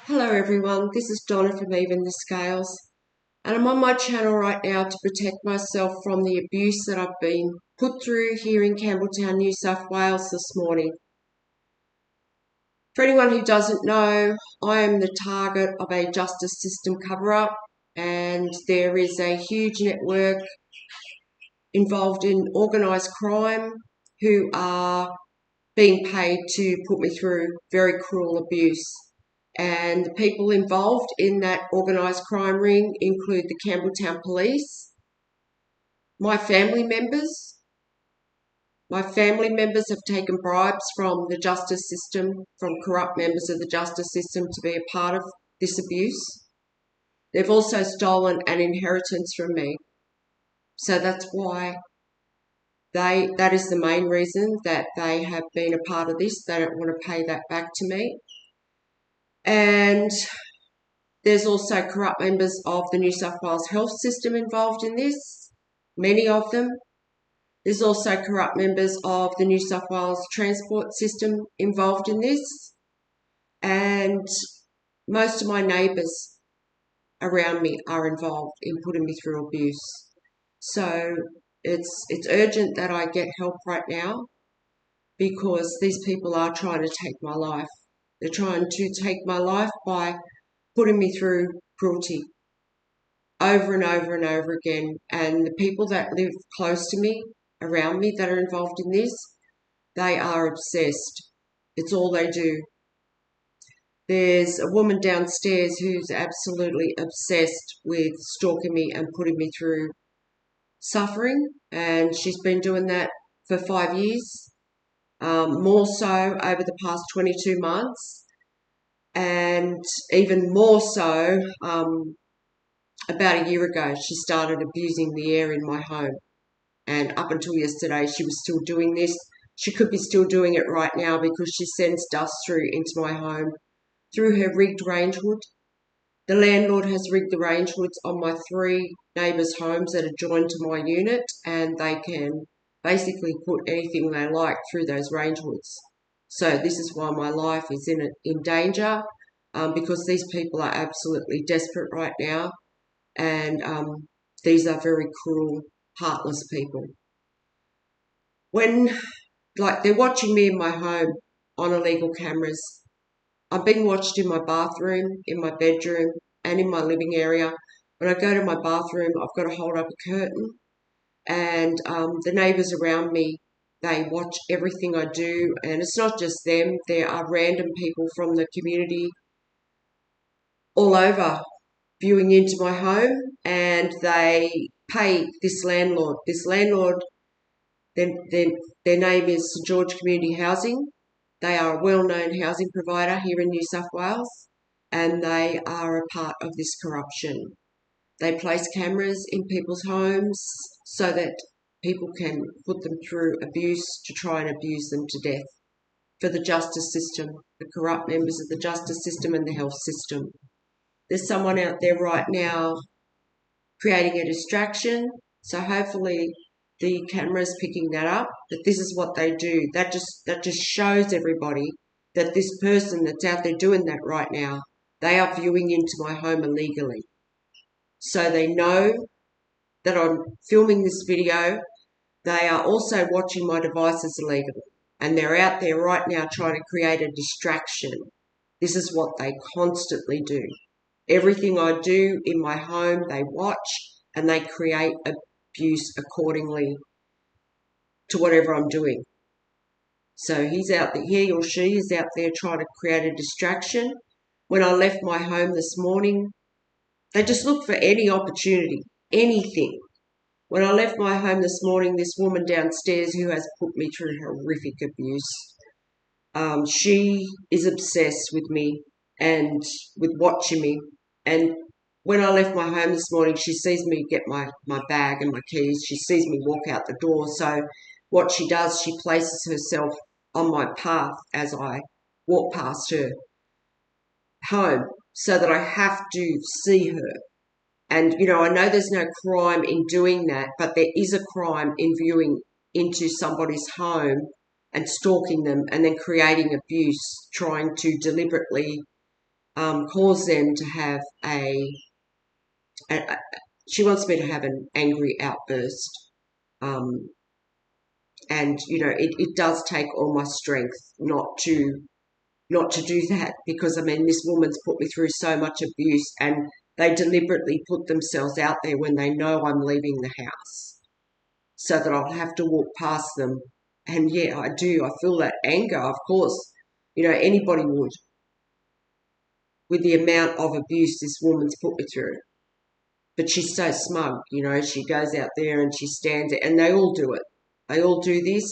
Hello everyone, this is Donna from Even the Scales, and I'm on my channel right now to protect myself from the abuse that I've been put through here in Campbelltown, New South Wales this morning. For anyone who doesn't know, I am the target of a justice system cover-up, and there is a huge network involved in organised crime who are being paid to put me through very cruel abuse. And the people involved in that organised crime ring include the Campbelltown police, my family members. My family members have taken bribes from the justice system, from corrupt members of the justice system to be a part of this abuse. They've also stolen an inheritance from me. So that's why that is the main reason that they have been a part of this. They don't want to pay that back to me. And there's also corrupt members of the New South Wales health system involved in this, many of them. There's also corrupt members of the New South Wales transport system involved in this. And most of my neighbours around me are involved in putting me through abuse. So it's urgent that I get help right now, because these people are trying to take my life. They're trying to take my life by putting me through cruelty over and over and over again. And the people that live close to me, around me, that are involved in this, they are obsessed. It's all they do. There's a woman downstairs who's absolutely obsessed with stalking me and putting me through suffering, and she's been doing that for 5 years. More so over the past 22 months, and even more so about a year ago, she started abusing the air in my home. And up until yesterday, she was still doing this. She could be still doing it right now, because she sends dust through into my home through her rigged range hood. The landlord has rigged the range hoods on my 3 neighbours' homes that are joined to my unit, and they can basically put anything they like through those range hoods. So this is why my life is in danger, because these people are absolutely desperate right now, and these are very cruel, heartless people. When, they're watching me in my home on illegal cameras. I'm being watched in my bathroom, in my bedroom, and in my living area. When I go to my bathroom, I've got to hold up a curtain, and the neighbours around me, they watch everything I do. And it's not just them. There are random people from the community all over viewing into my home, and they pay this landlord. This landlord, their name is St George Community Housing. They are a well-known housing provider here in New South Wales, and they are a part of this corruption. They place cameras in people's homes so that people can put them through abuse, to try and abuse them to death, for the justice system, the corrupt members of the justice system and the health system. There's someone out there right now creating a distraction, so hopefully the camera's picking that up, that this is what they do. That just shows everybody that this person that's out there doing that right now, they are viewing into my home illegally. So they know that I'm filming this video. They are also watching my devices illegally, and they're out there right now trying to create a distraction. This is what they constantly do. Everything I do in my home, they watch, and they create abuse accordingly to whatever I'm doing. So he's out there, he or she is out there trying to create a distraction. When I left my home this morning, they just look for any opportunity, anything. When I left my home this morning, this woman downstairs who has put me through horrific abuse, she is obsessed with me and with watching me. And when I left my home this morning, she sees me get my bag and my keys. She sees me walk out the door. So what she does, she places herself on my path as I walk past her home, so that I have to see her. And, I know there's no crime in doing that, but there is a crime in viewing into somebody's home and stalking them and then creating abuse, trying to deliberately cause them to have a she wants me to have an angry outburst. And, it does take all my strength not to do that, because, I mean, this woman's put me through so much abuse, and they deliberately put themselves out there when they know I'm leaving the house so that I'll have to walk past them. And yeah, I do. I feel that anger, of course. Anybody would, with the amount of abuse this woman's put me through. But she's so smug, she goes out there and she stands there, and they all do it. They all do this.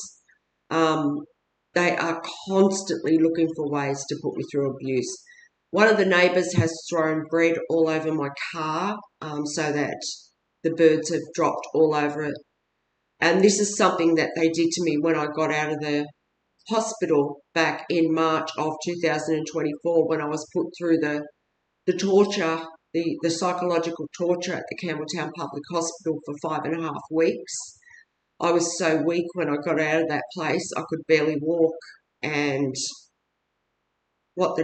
They are constantly looking for ways to put me through abuse. One of the neighbours has thrown bread all over my car, so that the birds have dropped all over it. And this is something that they did to me when I got out of the hospital back in March of 2024, when I was put through the torture, the psychological torture at the Campbelltown Public Hospital for 5.5 weeks. I was so weak when I got out of that place, I could barely walk. And what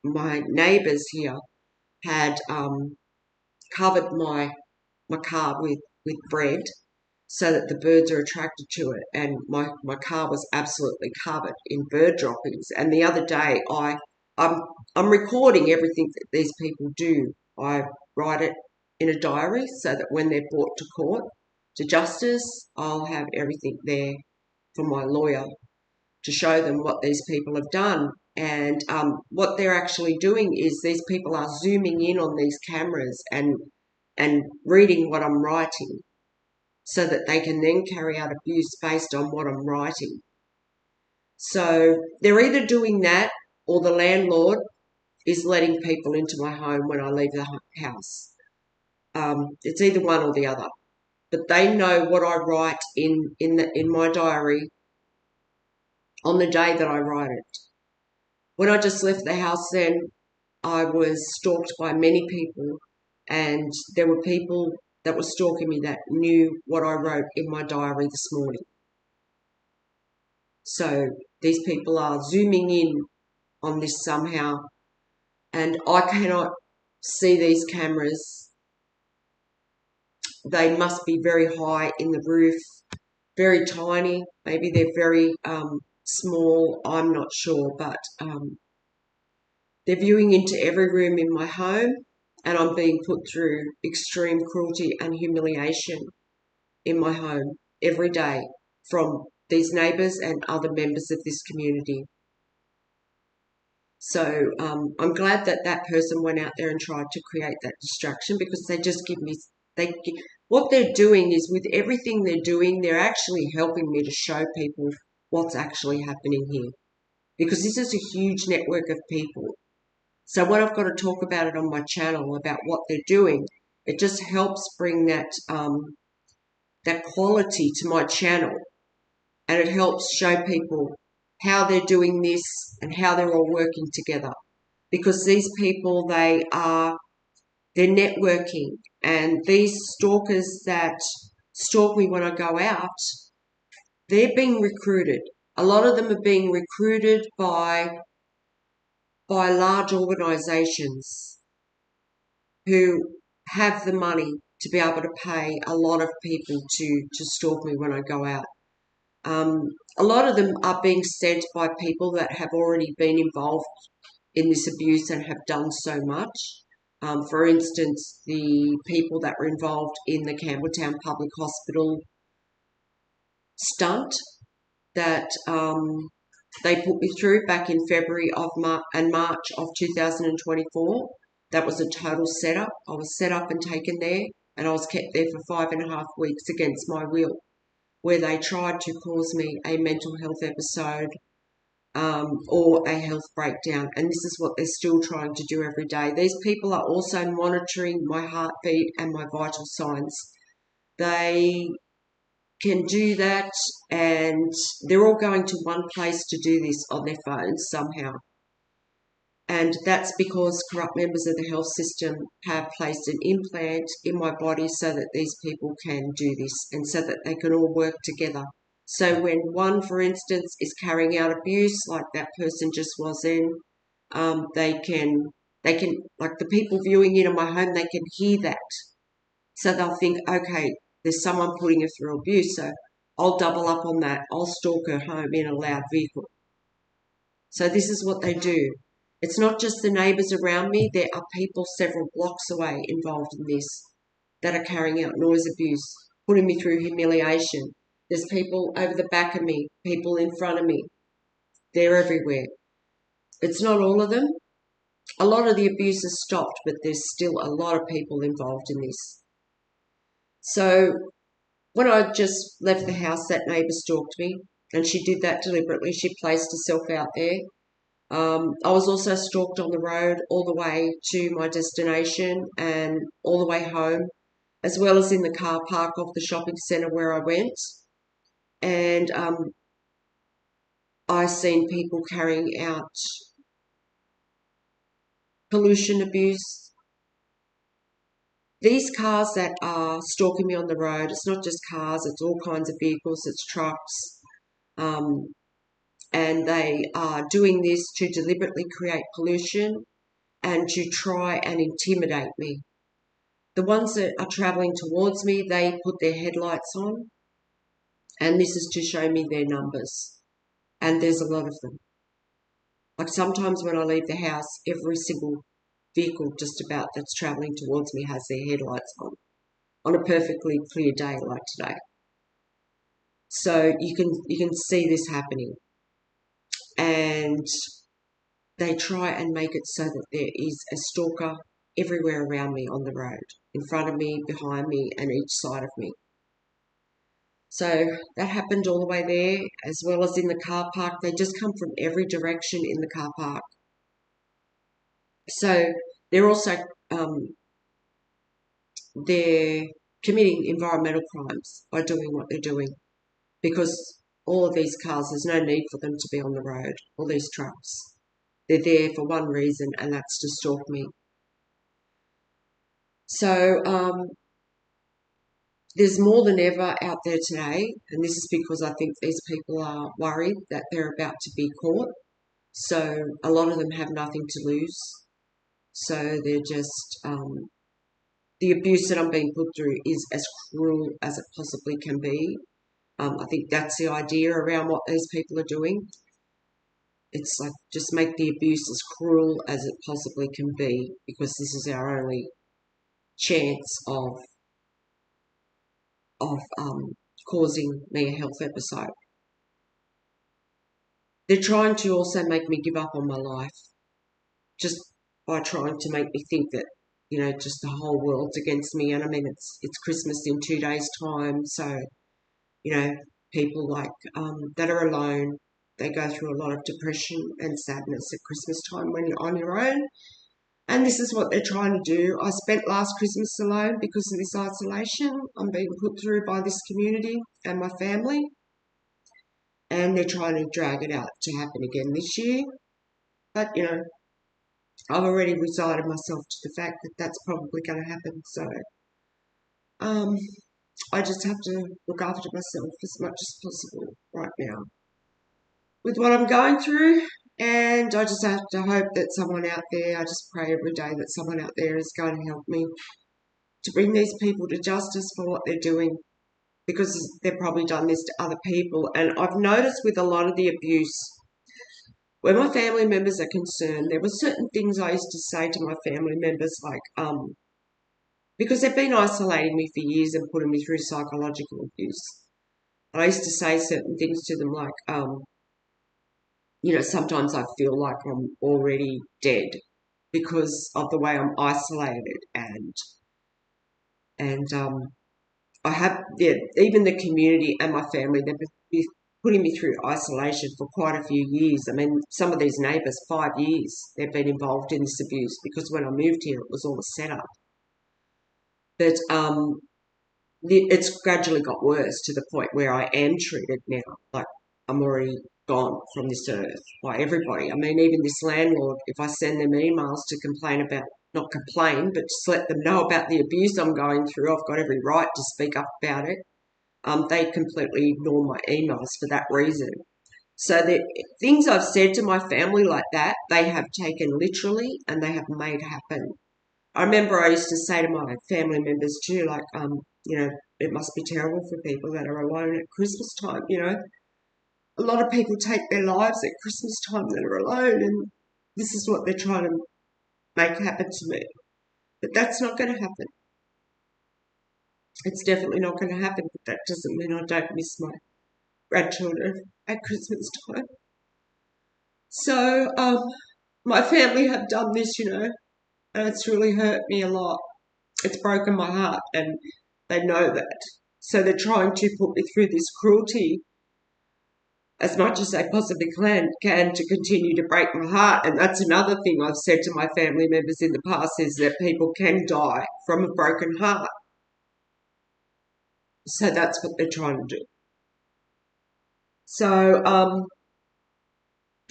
my neighbours here had covered my car with bread so that the birds are attracted to it, and my car was absolutely covered in bird droppings. And the other day, I'm recording everything that these people do. I write it in a diary so that when they're brought to court, to justice, I'll have everything there for my lawyer to show them what these people have done. And what they're actually doing is these people are zooming in on these cameras and reading what I'm writing, so that they can then carry out abuse based on what I'm writing. So they're either doing that, or the landlord is letting people into my home when I leave the house. It's either one or the other. But they know what I write in my diary on the day that I write it. When I just left the house then, I was stalked by many people, and there were people that were stalking me that knew what I wrote in my diary this morning. So these people are zooming in on this somehow, and I cannot see these cameras. They must be very high in the roof, very tiny. Maybe they're very small, I'm not sure, but they're viewing into every room in my home, and I'm being put through extreme cruelty and humiliation in my home every day from these neighbours and other members of this community. So I'm glad that that person went out there and tried to create that distraction, because they just give me, what they're doing is, with everything they're doing, they're actually helping me to show people what's actually happening here, because this is a huge network of people. So when I've got to talk about it on my channel about what they're doing, it just helps bring that that quality to my channel, and it helps show people how they're doing this and how they're all working together. Because these people, they're networking, and these stalkers that stalk me when I go out, they're being recruited. A lot of them are being recruited by large organisations who have the money to be able to pay a lot of people to stalk me when I go out. A lot of them are being sent by people that have already been involved in this abuse and have done so much. For instance, the people that were involved in the Campbelltown Public Hospital stunt that they put me through back in February and March of 2024. That was a total setup. I was set up and taken there, and I was kept there for 5.5 weeks against my will, where they tried to cause me a mental health episode or a health breakdown. And this is what they're still trying to do every day. These people are also monitoring my heartbeat and my vital signs. They can do that, and they're all going to one place to do this on their phones somehow. And that's because corrupt members of the health system have placed an implant in my body so that these people can do this, and so that they can all work together. So when one, for instance, is carrying out abuse, like that person just was in, they can They can, like the people viewing into my home, they can hear that. So they'll think, okay, there's someone putting her through abuse, so I'll double up on that. I'll stalk her home in a loud vehicle. So this is what they do. It's not just the neighbours around me. There are people several blocks away involved in this that are carrying out noise abuse, putting me through humiliation. There's people over the back of me, people in front of me. They're everywhere. It's not all of them. A lot of the abuse has stopped, but there's still a lot of people involved in this. So when I just left the house, that neighbour stalked me, and she did that deliberately. She placed herself out there. I was also stalked on the road all the way to my destination and all the way home, as well as in the car park of the shopping centre where I went. And I seen people carrying out pollution abuse. These cars that are stalking me on the road, it's not just cars, it's all kinds of vehicles, it's trucks. And they are doing this to deliberately create pollution and to try and intimidate me. The ones that are travelling towards me, they put their headlights on, and this is to show me their numbers. And there's a lot of them. Like sometimes when I leave the house, every single vehicle just about that's travelling towards me has their headlights on a perfectly clear day like today. So you can see this happening. And they try and make it so that there is a stalker everywhere around me on the road, in front of me, behind me, and each side of me. So that happened all the way there, as well as in the car park. They just come from every direction in the car park. So they're also they're committing environmental crimes by doing what they're doing, because all of these cars, there's no need for them to be on the road, all these trucks. They're there for one reason, and that's to stalk me. So there's more than ever out there today, and this is because I think these people are worried that they're about to be caught. So a lot of them have nothing to lose. So they're just, the abuse that I'm being put through is as cruel as it possibly can be. I think that's the idea around what these people are doing. It's like just make the abuse as cruel as it possibly can be, because this is our only chance of causing me a health episode. They're trying to also make me give up on my life, just by trying to make me think that, you know, just the whole world's against me. And I mean, it's Christmas in 2 days' time, so, you know, people like that are alone, they go through a lot of depression and sadness at Christmas time when you're on your own. And this is what they're trying to do. I spent last Christmas alone because of this isolation I'm being put through by this community and my family. And they're trying to drag it out to happen again this year. But, you know, I've already resigned myself to the fact that that's probably going to happen. So I just have to look after myself as much as possible right now with what I'm going through. And I just have to hope that someone out there, I just pray every day that someone out there is going to help me to bring these people to justice for what they're doing, because they've probably done this to other people. And I've noticed with a lot of the abuse, when my family members are concerned, there were certain things I used to say to my family members, like, because they've been isolating me for years and putting me through psychological abuse. And I used to say certain things to them like, you know, sometimes I feel like I'm already dead because of the way I'm isolated, and I have, yeah, even the community and my family, they've been putting me through isolation for quite a few years. I mean, some of these neighbours, 5 years, they've been involved in this abuse, because when I moved here, it was all a setup. But it's gradually got worse to the point where I am treated now like I'm already gone from this earth by everybody. I mean, even this landlord, if I send them emails to complain about, not complain, but just let them know about the abuse I'm going through, I've got every right to speak up about it. They completely ignore my emails for that reason. So the things I've said to my family like that, they have taken literally and they have made happen. I remember I used to say to my family members too, like, it must be terrible for people that are alone at Christmas time, A lot of people take their lives at Christmas time that are alone, and this is what they're trying to make happen to me. But that's not going to happen. It's definitely not going to happen, but that doesn't mean I don't miss my grandchildren at Christmas time. So, my family have done this, and it's really hurt me a lot. It's broken my heart, and they know that. So they're trying to put me through this cruelty as much as they possibly can to continue to break my heart. And that's another thing I've said to my family members in the past, is that people can die from a broken heart. So that's what they're trying to do. So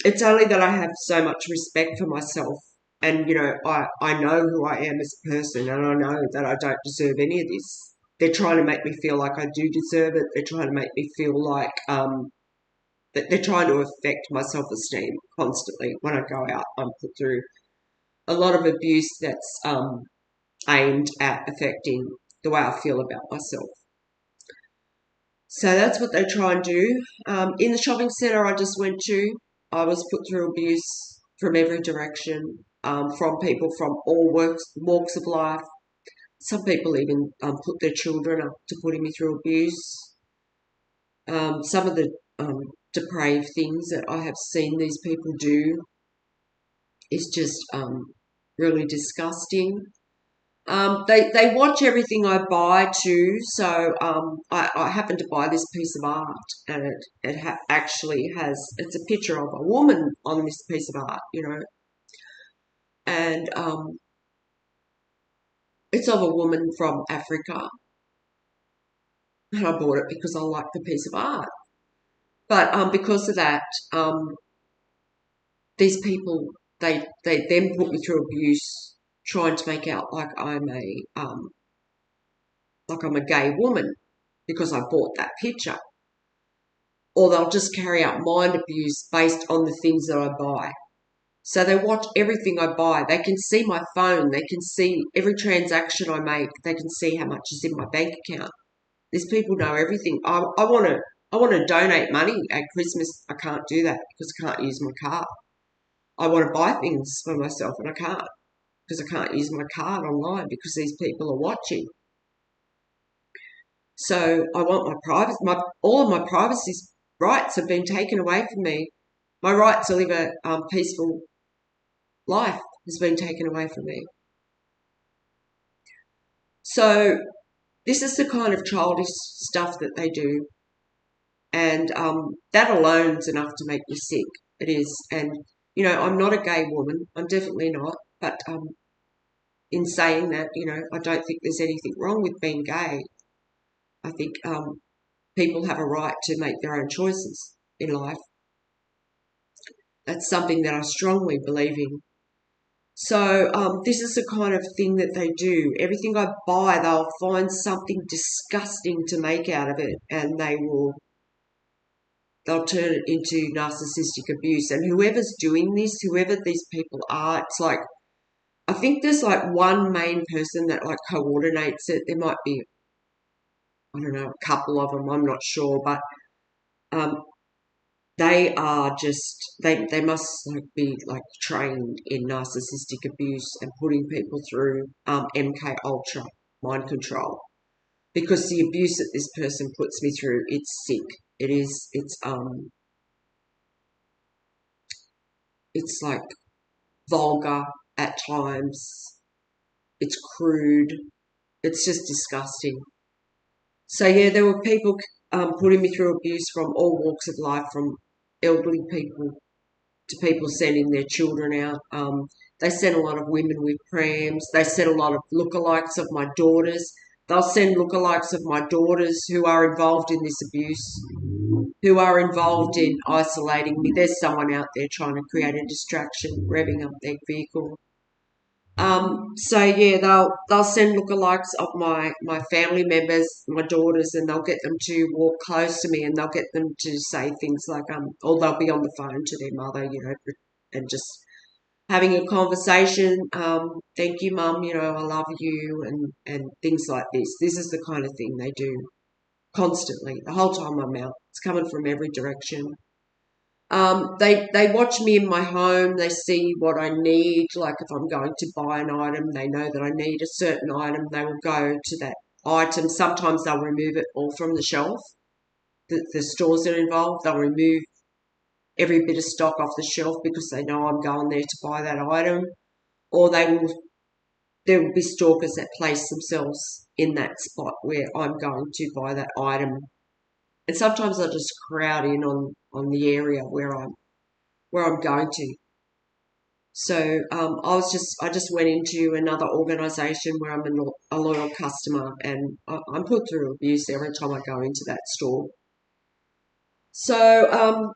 it's only that I have so much respect for myself. And, I know who I am as a person, and I know that I don't deserve any of this. They're trying to make me feel like I do deserve it. They're trying to make me feel like that they're trying to affect my self-esteem constantly. When I go out, I'm put through a lot of abuse that's aimed at affecting the way I feel about myself. So that's what they try and do. In the shopping centre I just went to, I was put through abuse from every direction, from people from all walks of life. Some people even put their children up to putting me through abuse. Some of the depraved things that I have seen these people do is just really disgusting. They watch everything I buy too. So I happened to buy this piece of art, and it actually it's a picture of a woman on this piece of art, and it's of a woman from Africa, and I bought it because I like the piece of art. But because of that, these people, they then put me through abuse, trying to make out like I'm a gay woman because I bought that picture. Or they'll just carry out mind abuse based on the things that I buy. So they watch everything I buy. They can see my phone. They can see every transaction I make. They can see how much is in my bank account. These people know everything. I want to donate money at Christmas. I can't do that because I can't use my card. I want to buy things for myself and I can't because I can't use my card online because these people are watching. So I want my privacy. All of my privacy rights have been taken away from me. My right to live a peaceful life has been taken away from me. So this is the kind of childish stuff that they do. And that alone is enough to make you sick. It is. And, I'm not a gay woman. I'm definitely not. But in saying that, I don't think there's anything wrong with being gay. I think people have a right to make their own choices in life. That's something that I strongly believe in. So this is the kind of thing that they do. Everything I buy, they'll find something disgusting to make out of it, and they'll turn it into narcissistic abuse. And whoever's doing this, whoever these people are, it's like, I think there's like one main person that like coordinates it. There might be, I don't know, a couple of them, I'm not sure, but they are just, they must be trained in narcissistic abuse and putting people through MK Ultra mind control, because the abuse that this person puts me through, it's sick. It's like vulgar at times. It's crude. It's just disgusting. So yeah, there were people putting me through abuse from all walks of life, from elderly people to people sending their children out. They sent a lot of women with prams. They sent a lot of lookalikes of my daughters. They'll send lookalikes of my daughters who are involved in this abuse, who are involved in isolating me. There's someone out there trying to create a distraction, revving up their vehicle. So yeah, they'll send lookalikes of my family members, my daughters, and they'll get them to walk close to me, and they'll get them to say things like or they'll be on the phone to their mother, and just having a conversation. Thank you, Mum. I love you, and things like this. This is the kind of thing they do constantly, the whole time I'm out. It's coming from every direction. They watch me in my home. They see what I need. Like if I'm going to buy an item, they know that I need a certain item. They will go to that item. Sometimes they'll remove it all from the shelf. The stores that are involved, they'll remove every bit of stock off the shelf because they know I'm going there to buy that item. Or there will be stalkers that place themselves in that spot where I'm going to buy that item. And sometimes I just crowd in on the area where I'm going to. So I just went into another organisation where I'm a loyal customer, and I'm put through abuse every time I go into that store. So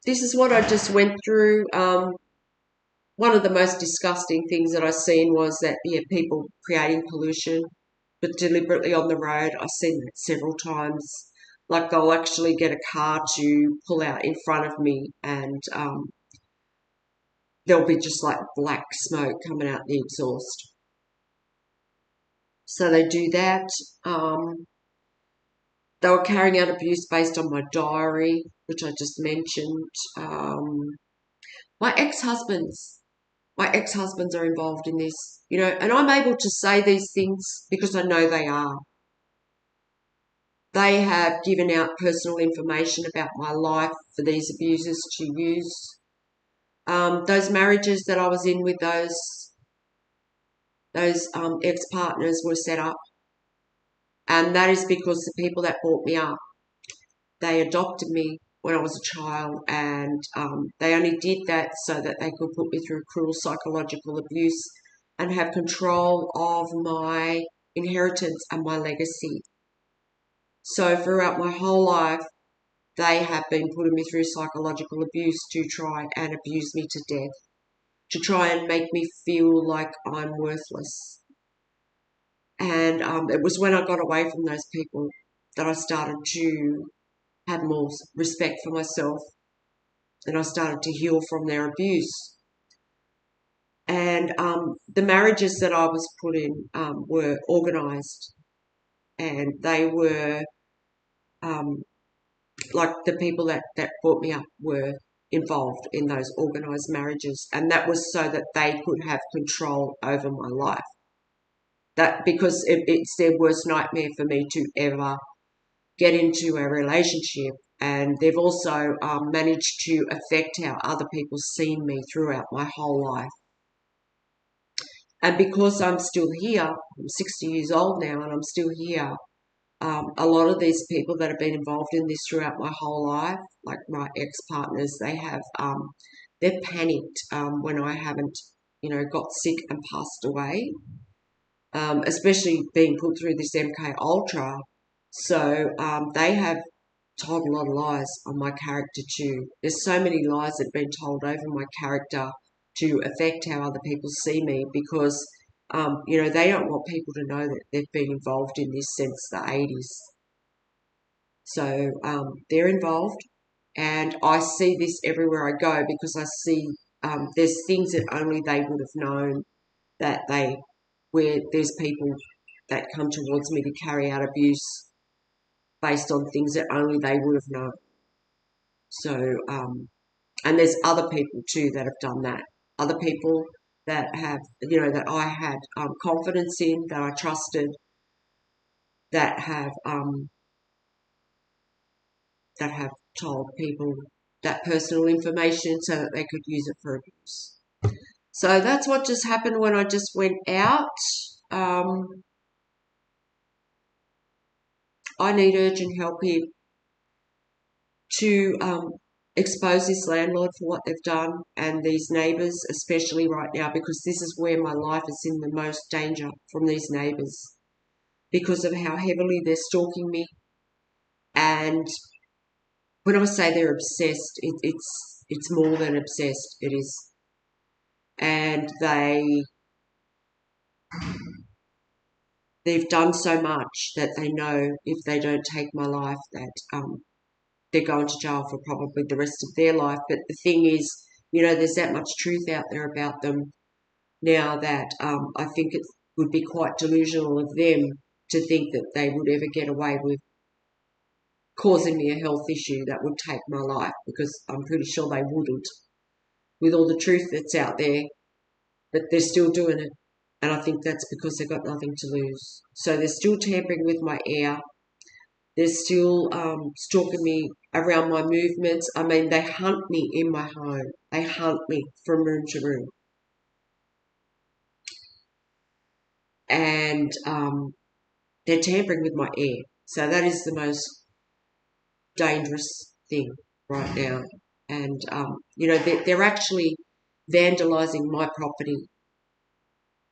this is what I just went through. One of the most disgusting things that I seen was that people creating pollution, but deliberately on the road. I've seen that several times. Like they'll actually get a car to pull out in front of me, and there'll be just like black smoke coming out the exhaust. So they do that. They were carrying out abuse based on my diary, which I just mentioned. My ex-husbands, my ex-husbands are involved in this, and I'm able to say these things because I know they are. They have given out personal information about my life for these abusers to use. Those marriages that I was in with those ex-partners were set up, and that is because the people that brought me up, they adopted me when I was a child, and they only did that so that they could put me through cruel psychological abuse and have control of my inheritance and my legacy. So throughout my whole life, they have been putting me through psychological abuse to try and abuse me to death, to try and make me feel like I'm worthless. And it was when I got away from those people that I started to have more respect for myself, and I started to heal from their abuse. And the marriages that I was put in were organised, and they were like the people that brought me up were involved in those organised marriages, and that was so that they could have control over my life. That because it's their worst nightmare for me to ever get into a relationship, and they've also managed to affect how other people see me throughout my whole life. And because I'm still here, I'm 60 years old now and I'm still here, a lot of these people that have been involved in this throughout my whole life, like my ex-partners, they've panicked when I haven't, got sick and passed away, especially being put through this MK Ultra. So they have told a lot of lies on my character too. There's so many lies that have been told over my character to affect how other people see me because, they don't want people to know that they've been involved in this since the 80s. So they're involved, and I see this everywhere I go because I see there's things that only they would have known where there's people that come towards me to carry out abuse based on things that only they would have known. So, and there's other people too that have done that. Other people that have, that I had confidence in, that I trusted, that have told people that personal information so that they could use it for abuse. So that's what just happened when I just went out. I need urgent help here to expose this landlord for what they've done, and these neighbours, especially right now, because this is where my life is in the most danger from these neighbours because of how heavily they're stalking me. And when I say they're obsessed, it's more than obsessed. It is, and they they've done so much that they know if they don't take my life that they're going to jail for probably the rest of their life. But the thing is, there's that much truth out there about them now that I think it would be quite delusional of them to think that they would ever get away with causing me a health issue that would take my life, because I'm pretty sure they wouldn't, with all the truth that's out there, but they're still doing it. And I think that's because they've got nothing to lose. So they're still tampering with my air. They're still stalking me around my movements. I mean, they hunt me in my home. They hunt me from room to room. And they're tampering with my air. So that is the most dangerous thing right now. And, they're actually vandalising my property.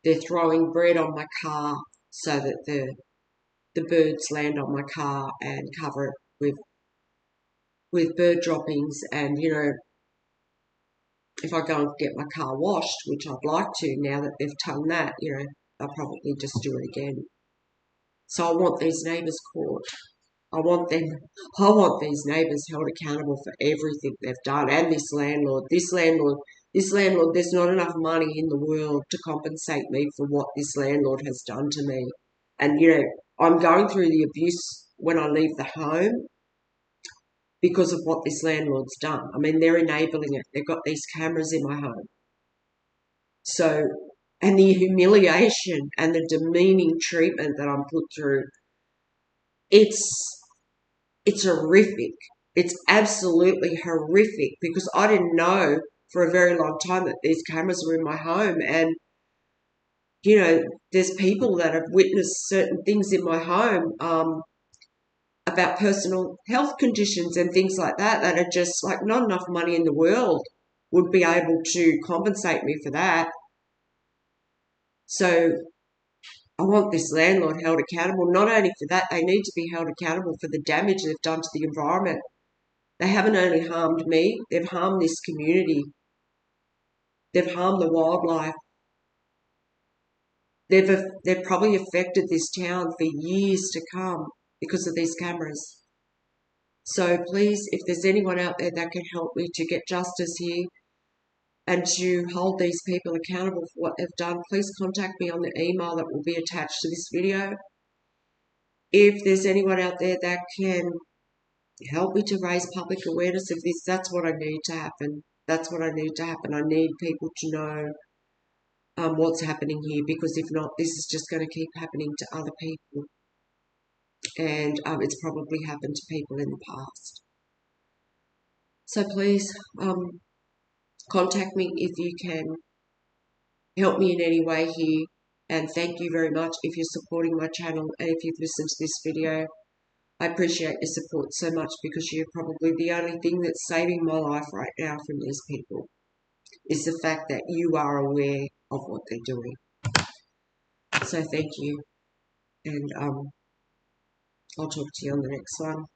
They're throwing bread on my car so that the birds land on my car and cover it with bird droppings. And, if I go and get my car washed, which I'd like to now that they've done that, I'll probably just do it again. So I want these neighbours caught. I want these neighbours held accountable for everything they've done. And this landlord, there's not enough money in the world to compensate me for what this landlord has done to me. And, I'm going through the abuse when I leave the home because of what this landlord's done. I mean, they're enabling it. They've got these cameras in my home. So, and the humiliation and the demeaning treatment that I'm put through, it's horrific. It's absolutely horrific, because I didn't know for a very long time that these cameras were in my home. And, there's people that have witnessed certain things in my home about personal health conditions and things like that are just like not enough money in the world would be able to compensate me for that. So I want this landlord held accountable. Not only for that, they need to be held accountable for the damage they've done to the environment. They haven't only harmed me, they've harmed this community. They've harmed the wildlife. They've probably affected this town for years to come because of these cameras. So please, if there's anyone out there that can help me to get justice here and to hold these people accountable for what they've done, please contact me on the email that will be attached to this video. If there's anyone out there that can help me to raise public awareness of this, that's what I need to happen. That's what I need to happen. I need people to know what's happening here, because if not, this is just going to keep happening to other people. And it's probably happened to people in the past. So please contact me if you can help me in any way here. And thank you very much if you're supporting my channel and if you've listened to this video. I appreciate your support so much, because you're probably the only thing that's saving my life right now from these people, is the fact that you are aware of what they're doing. So thank you, and I'll talk to you on the next one.